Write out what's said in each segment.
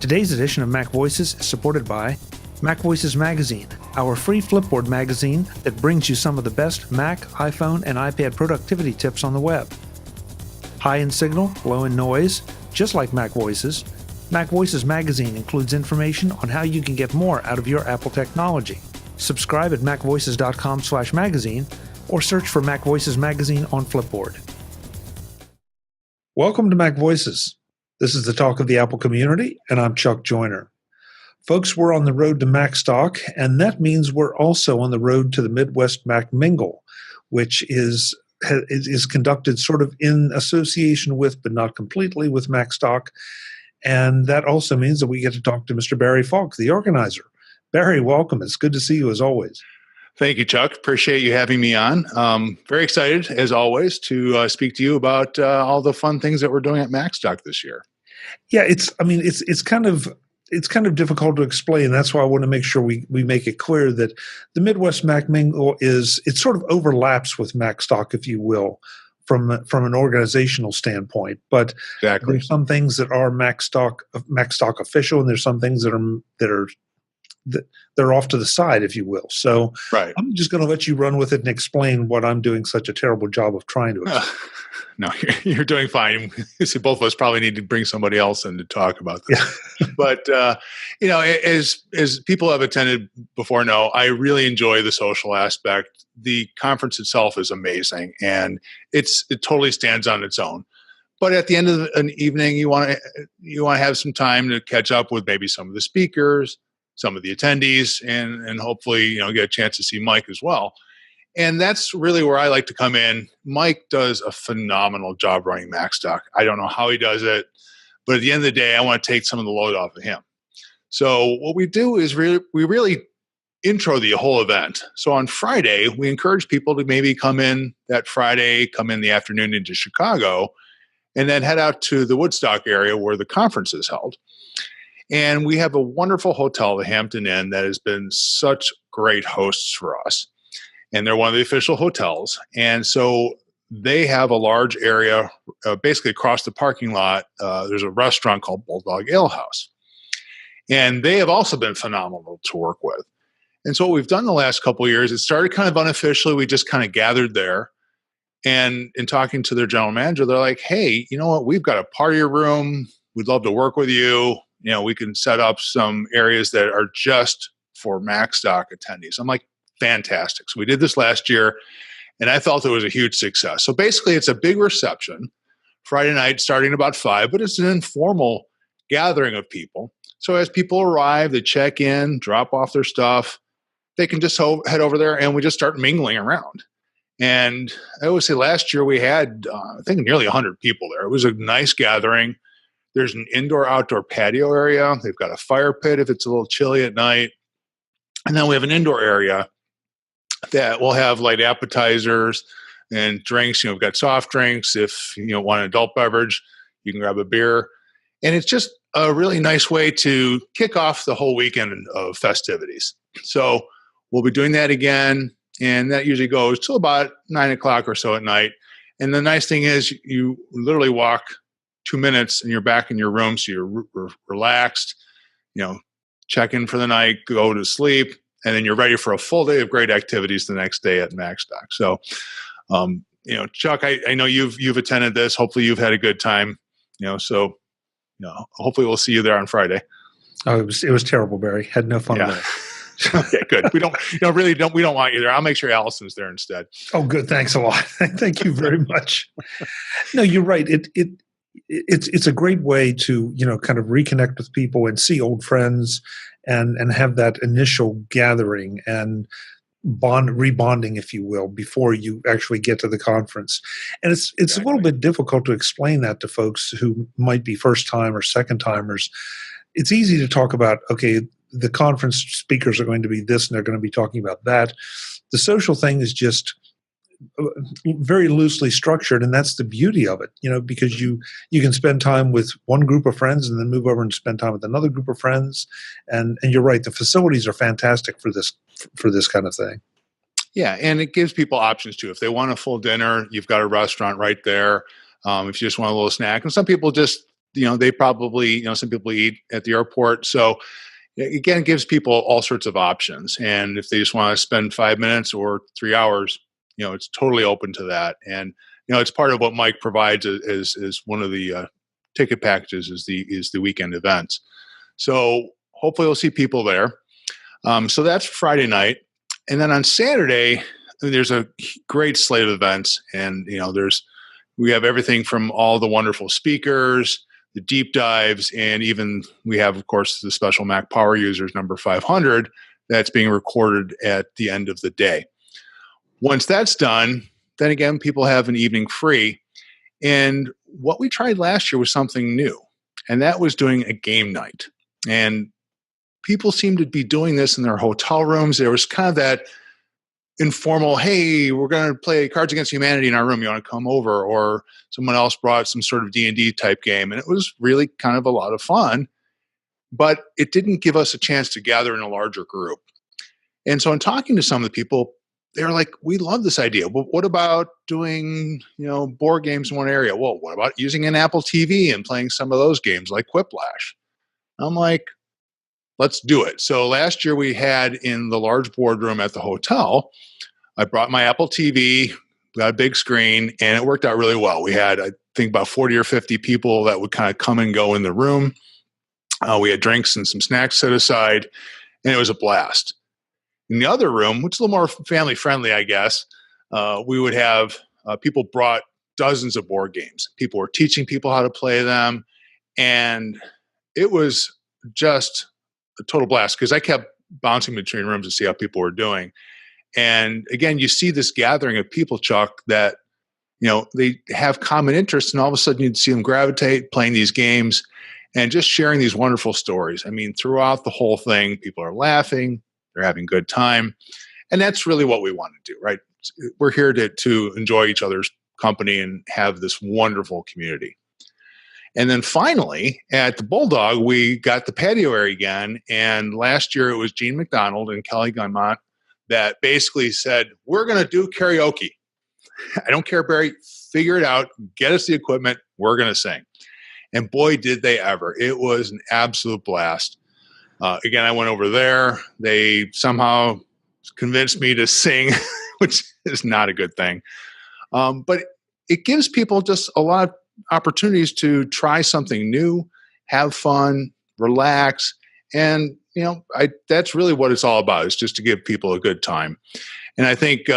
Today's edition of Mac Voices is supported by MacVoices Magazine, our free Flipboard magazine that brings you some of the best Mac, iPhone, and iPad productivity tips on the web. High in signal, low in noise, just like MacVoices, MacVoices Magazine includes information on how you can get more out of your Apple technology. Subscribe at macvoices.com/magazine or search for MacVoices Magazine on Flipboard. Welcome to Mac Voices. This is the talk of the Apple community, and I'm Chuck Joyner. Folks, we're on the road to Macstock, and that means we're also on the road to the Midwest Mac Mingle, which is conducted sort of in association with, but not completely, with Macstock. And that also means that we get to talk to Mr. Barry Fulk, the organizer. Barry, welcome. It's good to see you as always. Thank you, Chuck. Appreciate you having me on. Very excited, as always, to speak to you about all the fun things that we're doing at Macstock this year. Yeah, it's kind of difficult to explain. That's why I want to make sure we make it clear that the Midwest Mac Mingle it sort of overlaps with Macstock, if you will, from an organizational standpoint. But exactly. There's some things that are Macstock official, and there's some things that they're off to the side, if you will. So right. I'm just going to let you run with it and explain what I'm doing such a terrible job of trying to explain. No, you're doing fine. See, both of us probably need to bring somebody else in to talk about this. Yeah. But, as people have attended before know, I really enjoy the social aspect. The conference itself is amazing, and it totally stands on its own. But at the end of an evening, you want to have some time to catch up with maybe some of the speakers, some of the attendees, and hopefully, get a chance to see Mike as well. And that's really where I like to come in. Mike does a phenomenal job running Macstock. I don't know how he does it, but at the end of the day, I want to take some of the load off of him. So what we do is we really intro the whole event. So on Friday, we encourage people to maybe come in that Friday, come in the afternoon into Chicago, and then head out to the Woodstock area where the conference is held. And we have a wonderful hotel, the Hampton Inn, that has been such great hosts for us. And they're one of the official hotels. And so they have a large area, basically across the parking lot. There's a restaurant called Bulldog Ale House. And they have also been phenomenal to work with. And so what we've done the last couple of years, it started kind of unofficially. We just kind of gathered there. And in talking to their general manager, they're like, hey, you know what? We've got a party room. We'd love to work with you. We can set up some areas that are just for Macstock attendees. I'm like, fantastic. So we did this last year, and I felt it was a huge success. So basically, it's a big reception, Friday night starting about 5, but it's an informal gathering of people. So as people arrive, they check in, drop off their stuff, they can just head over there, and we just start mingling around. And I always say last year we had, I think, nearly 100 people there. It was a nice gathering. There's an indoor-outdoor patio area. They've got a fire pit if it's a little chilly at night. And then we have an indoor area that will have light appetizers and drinks. We've got soft drinks. If you want an adult beverage, you can grab a beer. And it's just a really nice way to kick off the whole weekend of festivities. So we'll be doing that again. And that usually goes till about 9 o'clock or so at night. And the nice thing is you literally walk 2 minutes and you're back in your room. So you're relaxed, check in for the night, go to sleep, and then you're ready for a full day of great activities the next day at Macstock. So, Chuck, I know you've attended this. Hopefully you've had a good time, so hopefully we'll see you there on Friday. Oh, it was terrible, Barry. Had no fun with it. Okay, good. We don't want you there. I'll make sure Allison's there instead. Oh, good. Thanks a lot. Thank you very much. No, you're right. It's a great way to, kind of reconnect with people and see old friends and have that initial gathering and rebonding, if you will, before you actually get to the conference. And it's exactly. A little bit difficult to explain that to folks who might be first time or second timers. It's easy to talk about, okay, the conference speakers are going to be this and they're going to be talking about that. The social thing is just very loosely structured, and that's the beauty of it, because you can spend time with one group of friends and then move over and spend time with another group of friends. And you're right, the facilities are fantastic for this kind of thing. Yeah, and it gives people options too. If they want a full dinner, you've got a restaurant right there. If you just want a little snack, and some people just they probably, some people eat at the airport. So again, it gives people all sorts of options. And if they just want to spend 5 minutes or 3 hours, it's totally open to that. And, it's part of what Mike provides is one of the ticket packages is the weekend events. So hopefully we'll see people there. So that's Friday night. And then on Saturday, there's a great slate of events. And, we have everything from all the wonderful speakers, the deep dives, and even we have, of course, the special Mac Power Users number 500 that's being recorded at the end of the day. Once that's done, then again, people have an evening free. And what we tried last year was something new, and that was doing a game night. And people seem to be doing this in their hotel rooms. There was kind of that informal, hey, we're going to play Cards Against Humanity in our room. You want to come over? Or someone else brought some sort of D&D type game. And it was really kind of a lot of fun, but it didn't give us a chance to gather in a larger group. And so in talking to some of the people, they were like, we love this idea. Well, what about doing, board games in one area? Well, what about using an Apple TV and playing some of those games like Quiplash? I'm like, let's do it. So last year we had in the large boardroom at the hotel, I brought my Apple TV, got a big screen, and it worked out really well. We had, I think, about 40 or 50 people that would kind of come and go in the room. We had drinks and some snacks set aside, and it was a blast. In the other room, which is a little more family friendly, I guess, we would have people brought dozens of board games. People were teaching people how to play them, and it was just a total blast because I kept bouncing between rooms to see how people were doing. And again, you see this gathering of people, Chuck, that, they have common interests, and all of a sudden you'd see them gravitate playing these games and just sharing these wonderful stories. I mean, throughout the whole thing, people are laughing, they're having a good time. And that's really what we want to do, right? We're here to enjoy each other's company and have this wonderful community. And then finally, at the Bulldog, we got the patio area again. And last year it was Gene McDonald and Kelly Gunmont that basically said, we're going to do karaoke. I don't care, Barry. Figure it out. Get us the equipment. We're going to sing. And boy, did they ever. It was an absolute blast. Again, I went over there. They somehow convinced me to sing, which is not a good thing. But it gives people just a lot of opportunities to try something new, have fun, relax. And, that's really what it's all about, is just to give people a good time. And I think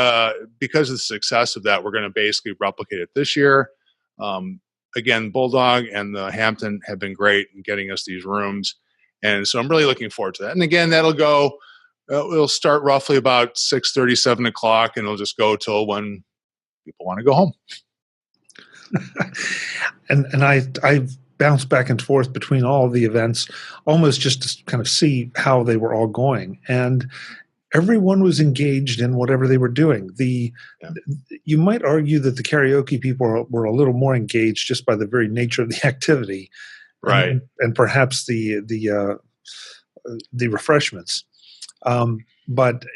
because of the success of that, we're going to basically replicate it this year. Again, Bulldog and the Hampton have been great in getting us these rooms. And so I'm really looking forward to that. And again, that'll go, it'll start roughly about 6:30, 7 o'clock, and it'll just go till when people want to go home. and I've bounced back and forth between all of the events, almost just to kind of see how they were all going. And everyone was engaged in whatever they were doing. You might argue that the karaoke people were a little more engaged just by the very nature of the activity, right? And perhaps the refreshments. But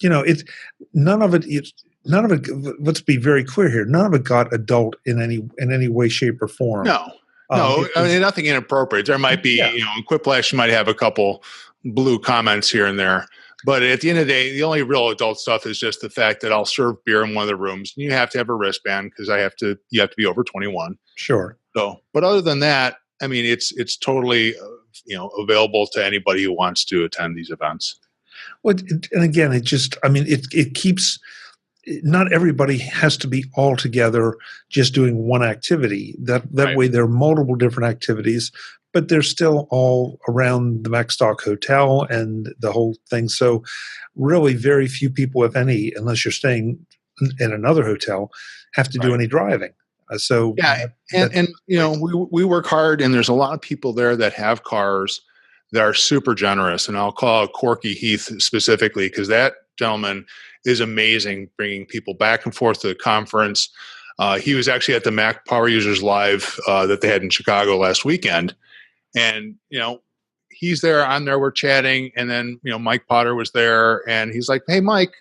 it's none of it. None of it. Let's be very clear here. None of it got adult in any way, shape, or form. No. I mean, nothing inappropriate. There might be, in Quiplash, you might have a couple blue comments here and there. But at the end of the day, the only real adult stuff is just the fact that I'll serve beer in one of the rooms. You have to have a wristband because you have to be over 21. Sure. So, but other than that, I mean, it's totally, available to anybody who wants to attend these events. Well, and again, it keeps. Not everybody has to be all together just doing one activity. That right. Way there are multiple different activities, but they're still all around the Macstock Hotel and the whole thing. So really very few people, if any, unless you're staying in another hotel, have to do any driving. We work hard, and there's a lot of people there that have cars that are super generous. And I'll call out Corky Heath specifically because that gentleman is amazing, bringing people back and forth to the conference. He was actually at the Mac Power Users Live that they had in Chicago last weekend. And, he's there, I'm there, we're chatting. And then, Mike Potter was there, and he's like, hey, Mike,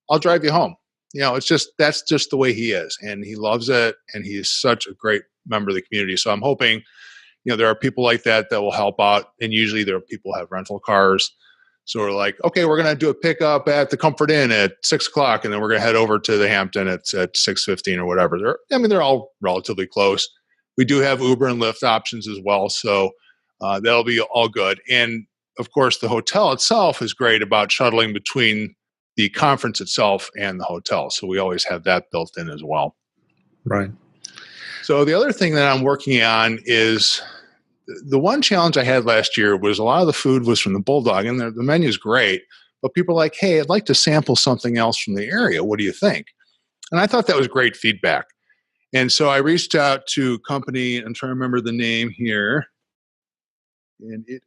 I'll drive you home. That's just the way he is. And he loves it. And he is such a great member of the community. So I'm hoping, there are people like that will help out. And usually there are people who have rental cars. So we're like, okay, we're going to do a pickup at the Comfort Inn at 6:00, and then we're going to head over to the Hampton at 6:15 or whatever. They're all relatively close. We do have Uber and Lyft options as well. So that'll be all good. And of course, the hotel itself is great about shuttling between the conference itself and the hotel. So we always have that built in as well. Right. So the other thing that I'm working on is the one challenge I had last year was a lot of the food was from the Bulldog, and the menu is great, but people are like, hey, I'd like to sample something else from the area. What do you think? And I thought that was great feedback. And so I reached out to a company, I'm trying to remember the name here, and I think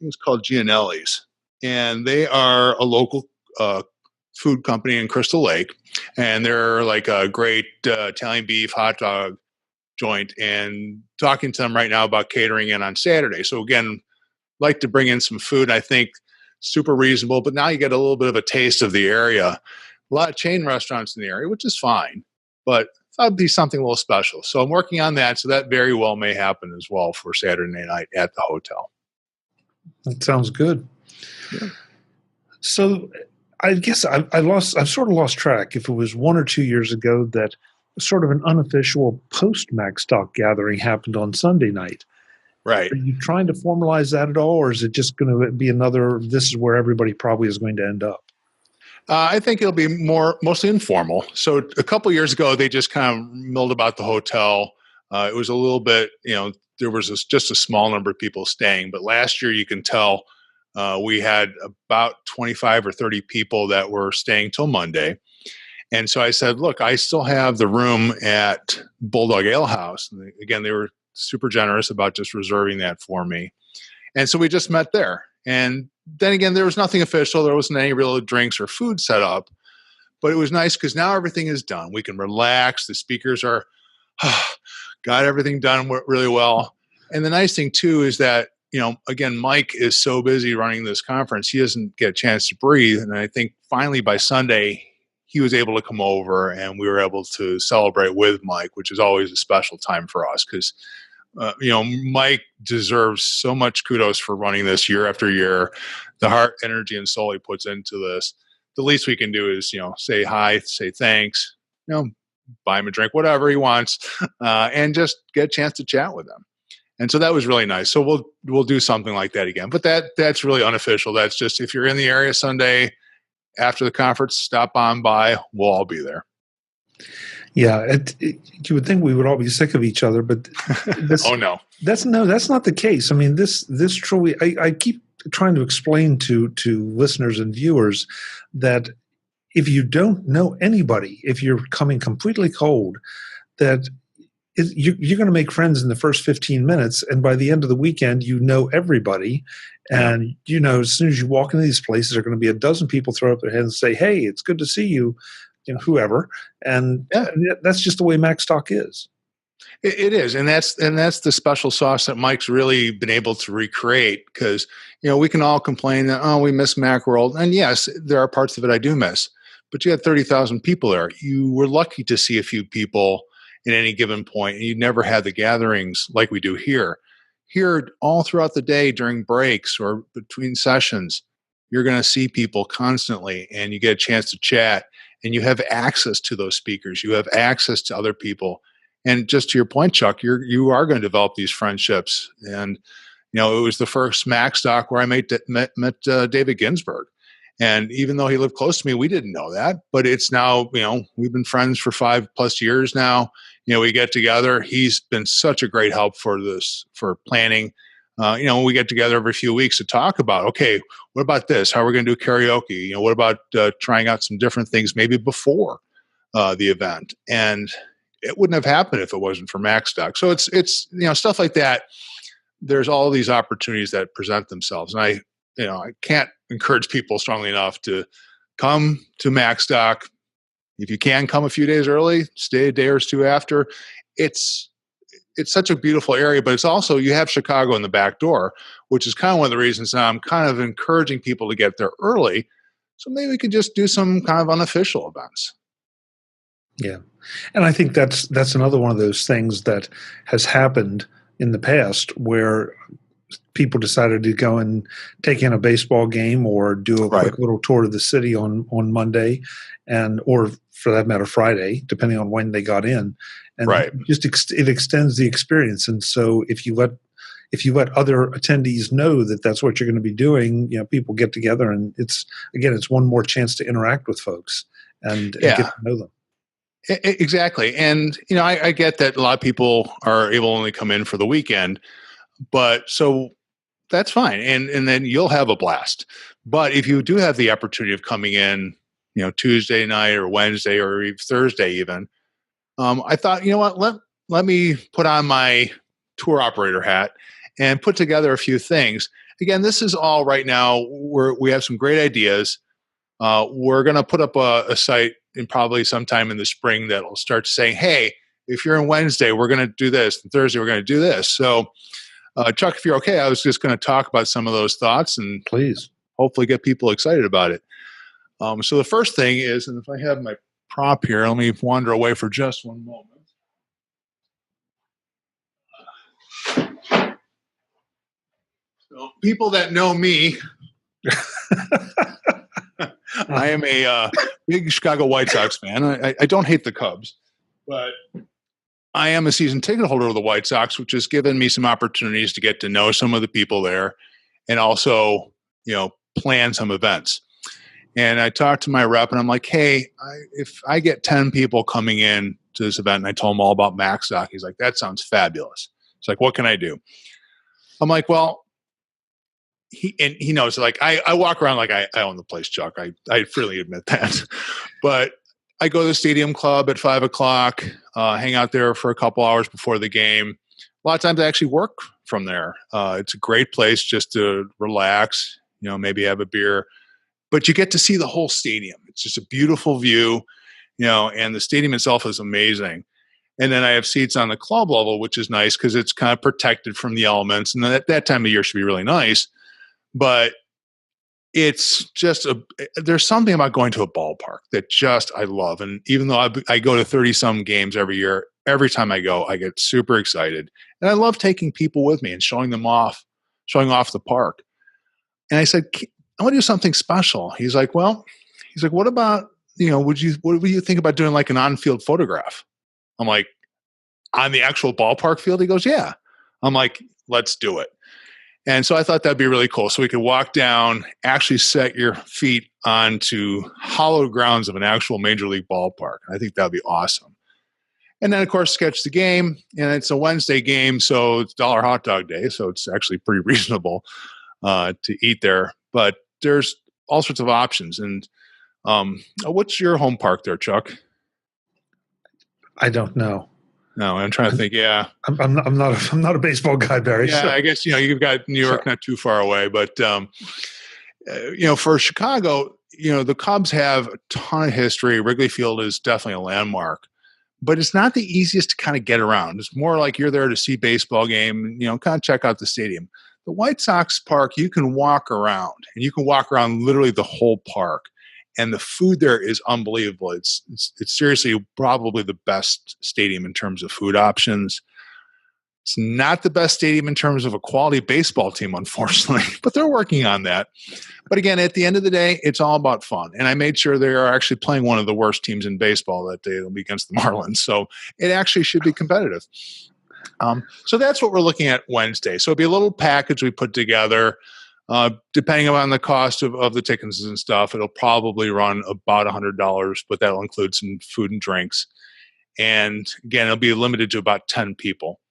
it's called Gianelli's. And they are a local food company in Crystal Lake, and they're like a great Italian beef hot dog joint, and talking to them right now about catering in on Saturday. So again, like to bring in some food. I think super reasonable, but now you get a little bit of a taste of the area. A lot of chain restaurants in the area, which is fine, but that'd be something a little special. So I'm working on that. So that very well may happen as well for Saturday night at the hotel. That sounds good. Yeah. So I guess I've sort of lost track if it was 1 or 2 years ago that sort of an unofficial post-Macstock gathering happened on Sunday night. Right. Are you trying to formalize that at all, or is it just going to be another, this is where everybody probably is going to end up? I think it'll be mostly informal. So a couple of years ago, they just kind of milled about the hotel. It was a little bit, there was just a small number of people staying. But last year, you can tell we had about 25 or 30 people that were staying till Monday. And so I said, look, I still have the room at Bulldog Ale House. And again, they were super generous about just reserving that for me. And so we just met there. And then again, there was nothing official. There wasn't any real drinks or food set up. But it was nice because now everything is done. We can relax. The speakers are got everything done really well. And the nice thing, too, is that, again, Mike is so busy running this conference, he doesn't get a chance to breathe. And I think finally by Sunday, he was able to come over and we were able to celebrate with Mike, which is always a special time for us because, Mike deserves so much kudos for running this year after year. The heart, energy, and soul he puts into this. The least we can do is, say hi, say thanks, buy him a drink, whatever he wants, and just get a chance to chat with him. And so that was really nice. So we'll do something like that again. But that's really unofficial. That's just if you're in the area Sunday after the conference, stop on by. We'll all be there. Yeah, you would think we would all be sick of each other, but oh no, that's not the case. I mean, this truly, I keep trying to explain to listeners and viewers that if you don't know anybody, if you're coming completely cold, that you're going to make friends in the first 15 minutes, and by the end of the weekend, you know everybody. And, as soon as you walk into these places, there are going to be a dozen people throw up their hands and say, hey, it's good to see you, whoever. And that's just the way Macstock is. It is. And that's the special sauce that Mike's really been able to recreate because, we can all complain that, we miss Macworld. And yes, there are parts of it I do miss. But you had 30,000 people there. You were lucky to see a few people at any given point, and you never had the gatherings like we do here. Here, all throughout the day during breaks or between sessions, you're going to see people constantly, and you get a chance to chat, and you have access to those speakers. You have access to other people. And just to your point, Chuck, you are going to develop these friendships. And, it was the first Macstock where I met David Ginsburg. And even though he lived close to me, we didn't know that. But it's now, we've been friends for 5+ years now. We get together. He's been such a great help for planning. We get together every few weeks to talk about, okay, what about this? How are we going to do karaoke? What about trying out some different things maybe before the event? And it wouldn't have happened if it wasn't for Macstock. So it's stuff like that. There's all these opportunities that present themselves. And I can't encourage people strongly enough to come to Macstock. If you can come a few days early, stay a day or two after. It's such a beautiful area, but it's also, you have Chicago in the back door, which is kind of one of the reasons now I'm kind of encouraging people to get there early. So maybe we could just do some kind of unofficial events. Yeah. And I think that's another one of those things that has happened in the past where people decided to go and take in a baseball game or do a quick little tour of the city on Monday, or for that matter Friday, depending on when they got in, and just it extends the experience. And so if you let other attendees know that that's what you're going to be doing, people get together, and it's one more chance to interact with folks and get to know them. Exactly. And, I get that a lot of people are able to only come in for the weekend, but so that's fine. And then you'll have a blast. But if you do have the opportunity of coming in, Tuesday night or Wednesday or Thursday even, I thought, let me put on my tour operator hat and put together a few things. Again, this is all right now. We have some great ideas. We're going to put up a site in probably sometime in the spring that will start saying, hey, if you're in Wednesday, we're going to do this. And Thursday, we're going to do this. So, Chuck, if you're okay, I was just going to talk about some of those thoughts and please, hopefully get people excited about it. So the first thing is, and if I have my prop here, let me wander away for just one moment. So people that know me, I am a big Chicago White Sox fan. I don't hate the Cubs, but I am a season ticket holder of the White Sox, which has given me some opportunities to get to know some of the people there and also, plan some events. And I talked to my rep and I'm like, hey, if I get 10 people coming in to this event, and I told him all about Macstock, he's like, that sounds fabulous. It's like, what can I do? I'm like, well, he knows, like, I walk around like I own the place, Chuck. I freely admit that. But I go to the stadium club at 5:00, hang out there for a couple hours before the game. A lot of times I actually work from there. It's a great place just to relax, maybe have a beer. But you get to see the whole stadium. It's just a beautiful view, and the stadium itself is amazing. And then I have seats on the club level, which is nice because it's kind of protected from the elements. And that time of year should be really nice. But it's just there's something about going to a ballpark that just I love. And even though I go to 30-some games every year, every time I go, I get super excited. And I love taking people with me and showing off the park. And I said, I want to do something special. He's like, what about, what would you think about doing like an on-field photograph? I'm like, on the actual ballpark field? He goes, yeah. I'm like, let's do it. And so I thought that'd be really cool. So we could walk down, actually set your feet onto hallowed grounds of an actual major league ballpark. I think that'd be awesome. And then, of course, sketch the game. And it's a Wednesday game, so it's $1 hot dog day. So it's actually pretty reasonable to eat there. But there's all sorts of options. And what's your home park there, Chuck? I don't know. No, I'm trying to think. Yeah, I'm not a baseball guy, Barry. Yeah, so. I guess you've got New York not too far away, but for Chicago, the Cubs have a ton of history. Wrigley Field is definitely a landmark, but it's not the easiest to kind of get around. It's more like you're there to see baseball game, kind of check out the stadium. The White Sox park, you can walk around, and you can walk around literally the whole park. And the food there is unbelievable. It's seriously probably the best stadium in terms of food options. It's not the best stadium in terms of a quality baseball team, unfortunately, but they're working on that. But again, at the end of the day, it's all about fun. And I made sure they are actually playing one of the worst teams in baseball that day. It'll be against the Marlins. So it actually should be competitive. So that's what we're looking at Wednesday. So it'll be a little package we put together. Depending on the cost of the tickets and stuff, it'll probably run about $100, but that'll include some food and drinks. And again, it'll be limited to about 10 people.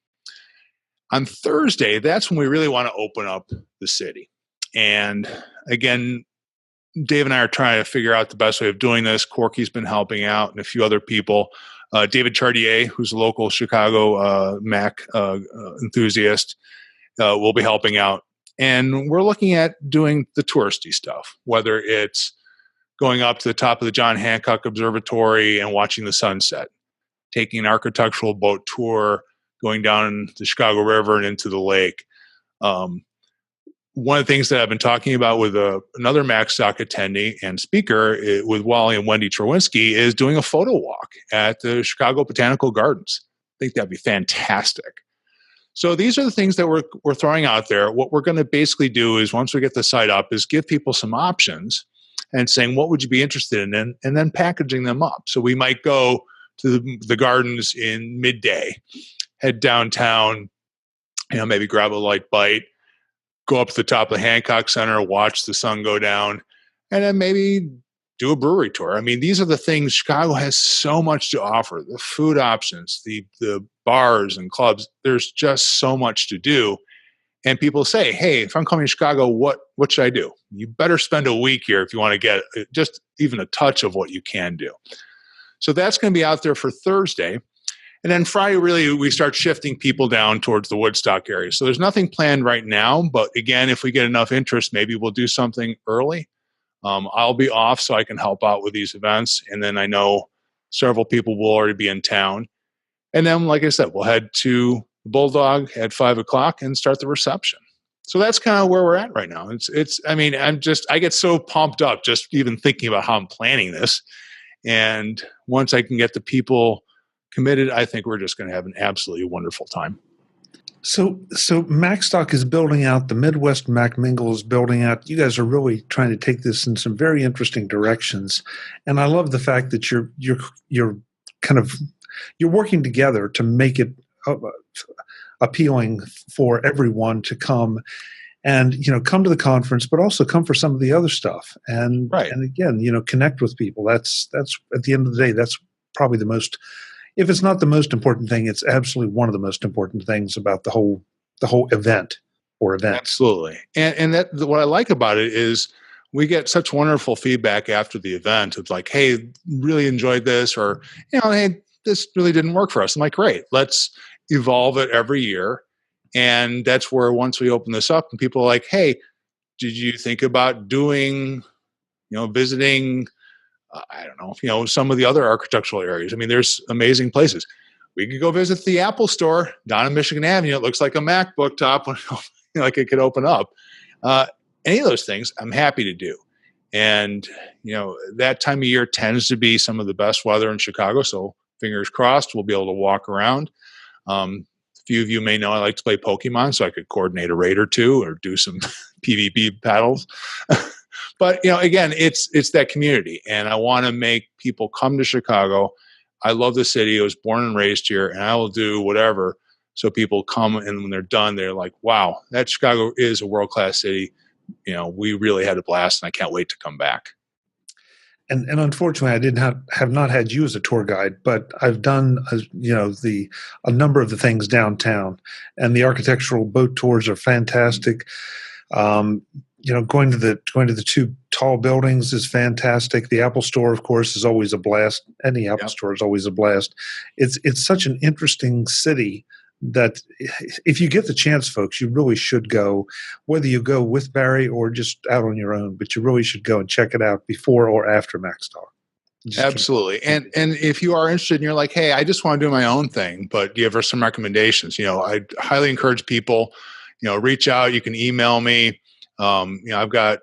On Thursday, that's when we really want to open up the city. And again, Dave and I are trying to figure out the best way of doing this. Corky's been helping out and a few other people. David Chartier, who's a local Chicago Mac enthusiast, will be helping out. And we're looking at doing the touristy stuff, whether it's going up to the top of the John Hancock Observatory and watching the sunset, taking an architectural boat tour, going down the Chicago River and into the lake. One of the things that I've been talking about with another Macstock attendee and speaker with Wally and Wendy Trowinski is doing a photo walk at the Chicago Botanical Gardens. I think that'd be fantastic. So these are the things that we're throwing out there. What we're going to basically do is once we get the site up is give people some options and saying, what would you be interested in? And then packaging them up. So we might go to the gardens in midday, head downtown, maybe grab a light bite, go up to the top of the Hancock Center, watch the sun go down, and then maybe do a brewery tour. I mean, these are the things. Chicago has so much to offer. The food options, the bars and clubs, there's just so much to do. And people say, hey, if I'm coming to Chicago, what should I do? You better spend a week here if you want to get just even a touch of what you can do. So that's going to be out there for Thursday. And then Friday, really, we start shifting people down towards the Woodstock area. So there's nothing planned right now. But again, if we get enough interest, maybe we'll do something early. I'll be off so I can help out with these events. And then I know several people will already be in town. And then, like I said, we'll head to the Bulldog at 5 o'clock and start the reception. So that's kind of where we're at right now. I get so pumped up just even thinking about how I'm planning this. And once I can get the people committed, I think we're just going to have an absolutely wonderful time. So Macstock is building out. The Midwest Mac Mingle is building out. You guys are really trying to take this in some very interesting directions, and I love the fact that you're working together to make it appealing for everyone to come and come to the conference, but also come for some of the other stuff. And right. And again, connect with people. That's at the end of the day, that's probably the most. If it's not the most important thing, it's absolutely one of the most important things about the whole event or events. Absolutely. And that what I like about it is we get such wonderful feedback after the event. It's like, hey, really enjoyed this, or, hey, this really didn't work for us. I'm like, great, let's evolve it every year. And that's where once we open this up and people are like, hey, did you think about doing, visiting, I don't know, some of the other architectural areas. I mean, there's amazing places. We could go visit the Apple store down on Michigan Avenue. It looks like a MacBook top, like it could open up. Any of those things, I'm happy to do. And, that time of year tends to be some of the best weather in Chicago. So fingers crossed, we'll be able to walk around. A few of you may know I like to play Pokemon, so I could coordinate a raid or two or do some PvP battles. But, again, it's that community, and I want to make people come to Chicago. I love the city. I was born and raised here, and I will do whatever so people come, and when they're done, they're like, wow, that Chicago is a world-class city. We really had a blast, and I can't wait to come back. And unfortunately, I have not had you as a tour guide, but I've done a number of the things downtown, and the architectural boat tours are fantastic. Going to the two tall buildings is fantastic. The Apple Store, of course, is always a blast. Any Apple Store is always a blast. It's such an interesting city that if you get the chance, folks, you really should go, whether you go with Barry or just out on your own, but you really should go and check it out before or after Macstock. Absolutely. And if you are interested and you're like, hey, I just want to do my own thing, but give her some recommendations, I highly encourage people, reach out. You can email me. I've got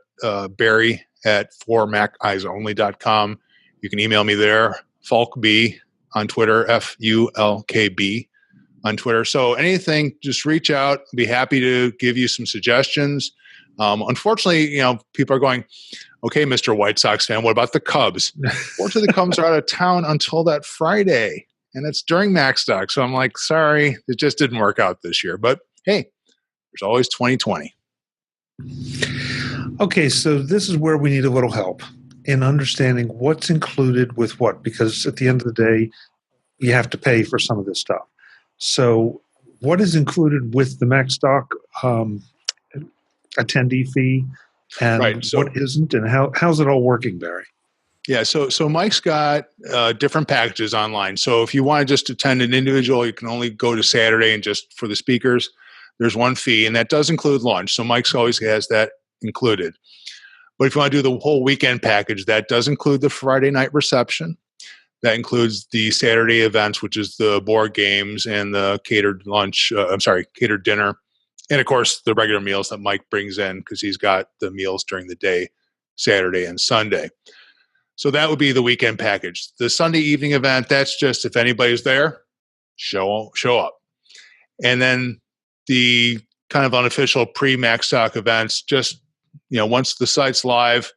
Barry at formacisonly.com. You can email me there. FulkB on Twitter, FULKB on Twitter. So anything, just reach out. I'd be happy to give you some suggestions. Unfortunately, people are going, okay, Mr. White Sox fan, what about the Cubs? Fortunately, the Cubs are out of town until that Friday, and it's during Macstock. So I'm like, sorry, it just didn't work out this year. But hey, there's always 2020. Okay, so this is where we need a little help in understanding what's included with what, because at the end of the day, you have to pay for some of this stuff. So what is included with the Macstock attendee fee, and right, so, what isn't, and how's it all working, Barry? Yeah, so Mike's got different packages online. So if you want to just attend an individual, you can only go to Saturday, and just for the speakers, there's one fee, and that does include lunch. So Mike's always has that included. But if you want to do the whole weekend package, that does include the Friday night reception. That includes the Saturday events, which is the board games and the catered catered dinner. And of course, the regular meals that Mike brings in, because he's got the meals during the day, Saturday and Sunday. So that would be the weekend package. The Sunday evening event, that's just if anybody's there, show up. And then the kind of unofficial pre-Macstock events. Just, once the site's live,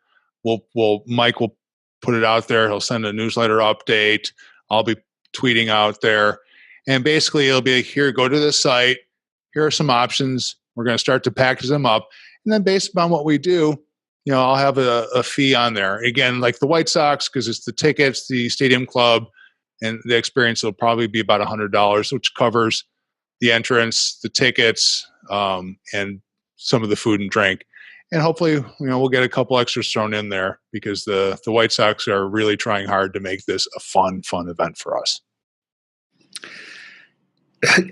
Mike will put it out there. He'll send a newsletter update. I'll be tweeting out there. And basically it'll be here, go to this site. Here are some options. We're going to start to package them up. And then based upon what we do, I'll have a fee on there. Again, like the White Sox, because it's the tickets, the stadium club, and the experience will probably be about $100, which covers the entrance, the tickets, and some of the food and drink. And hopefully, we'll get a couple extras thrown in there because the White Sox are really trying hard to make this a fun event for us.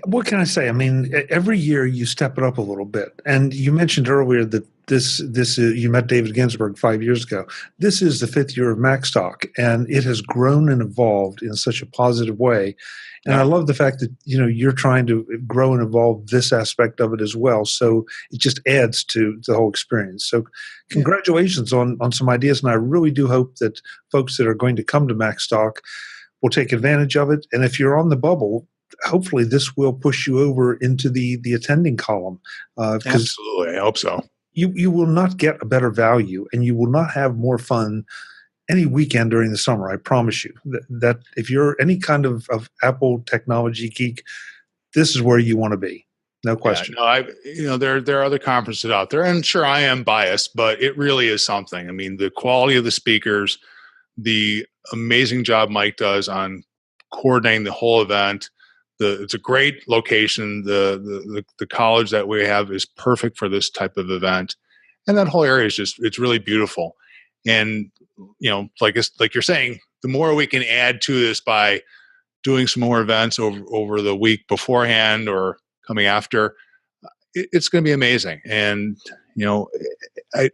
What can I say? I mean, every year you step it up a little bit. And you mentioned earlier that this you met David Ginsburg 5 years ago. This is the 5th year of Macstock, and it has grown and evolved in such a positive way. And I love the fact that, you're trying to grow and evolve this aspect of it as well. So it just adds to the whole experience. So congratulations on some ideas. And I really do hope that folks that are going to come to Macstock will take advantage of it. And if you're on the bubble, hopefully this will push you over into the attending column. Absolutely. I hope so. You will not get a better value, and you will not have more fun any weekend during the summer. I promise you that if you're any kind of Apple technology geek, this is where you want to be. No question. There are other conferences out there, and sure, I am biased, but it really is something. I mean, the quality of the speakers, the amazing job Mike does on coordinating the whole event. It's a great location. The college that we have is perfect for this type of event, and that whole area is it's really beautiful. And like you're saying, the more we can add to this by doing some more events over the week beforehand or coming after, it's going to be amazing. And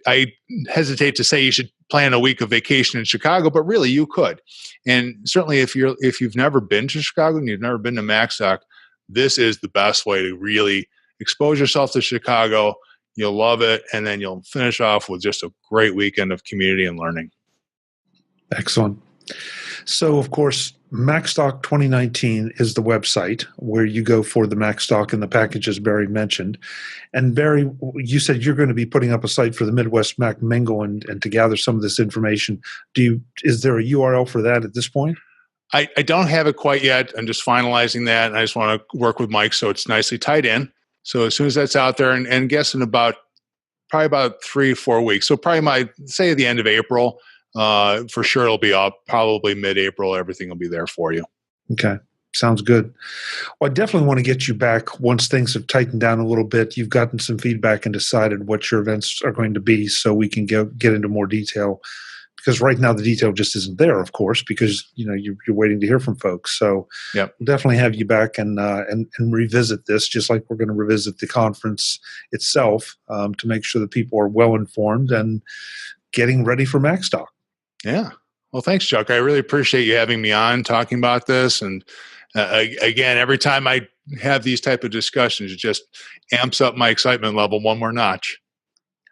I hesitate to say you should plan a week of vacation in Chicago, but really you could. And certainly if you've never been to Chicago and you've never been to Macstock, this is the best way to really expose yourself to Chicago. You'll love it, and then you'll finish off with just a great weekend of community and learning. Excellent. So, of course, Macstock 2019 is the website where you go for the Macstock and the packages Barry mentioned. And Barry, you said you're going to be putting up a site for the Midwest Mac Mingle and to gather some of this information. Is there a URL for that at this point? I don't have it quite yet. I'm just finalizing that, and I just want to work with Mike so it's nicely tied in. So as soon as that's out there, and guess in probably about 3-4 weeks. So probably say at the end of April, for sure it'll be up. Probably mid-April, everything will be there for you. Okay. Sounds good. Well, I definitely want to get you back once things have tightened down a little bit. You've gotten some feedback and decided what your events are going to be so we can get into more detail. Because right now the detail just isn't there, of course, because you're waiting to hear from folks. So we'll definitely have you back and revisit this, just like we're going to revisit the conference itself to make sure that people are well informed and getting ready for Macstock. Yeah. Well, thanks, Chuck. I really appreciate you having me on talking about this. And again, every time I have these type of discussions, it just amps up my excitement level one more notch.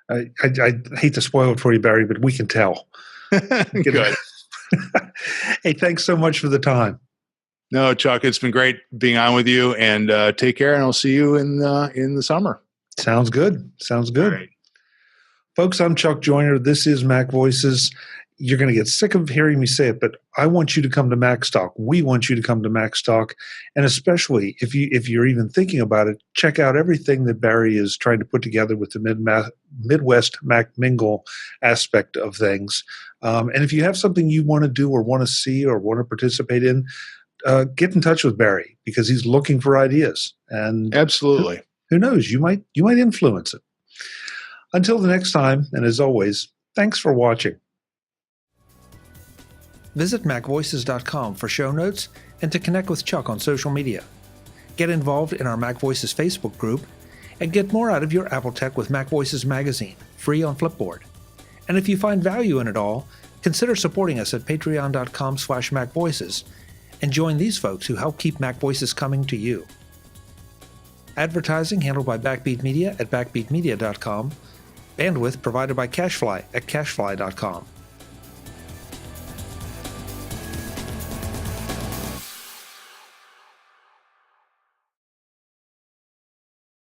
I hate to spoil it for you, Barry, but we can tell. Good. Hey, thanks so much for the time. No, Chuck, it's been great being on with you, and take care, and I'll see you in the summer. Sounds good. Sounds good. Right. Folks, I'm Chuck Joyner. This is Mac Voices. You're going to get sick of hearing me say it, but I want you to come to Macstock. We want you to come to Macstock. And especially if you're even thinking about it, check out everything that Barry is trying to put together with the Midwest Mac Mingle aspect of things. And if you have something you want to do or want to see or want to participate in, get in touch with Barry because he's looking for ideas. And absolutely, who knows? You might influence it. Until the next time, and as always, thanks for watching. Visit MacVoices.com for show notes and to connect with Chuck on social media. Get involved in our Mac Voices Facebook group and get more out of your Apple tech with MacVoices Magazine, free on Flipboard. And if you find value in it all, consider supporting us at patreon.com/MacVoices and join these folks who help keep Mac Voices coming to you. Advertising handled by Backbeat Media at backbeatmedia.com. Bandwidth provided by CashFly at cashfly.com.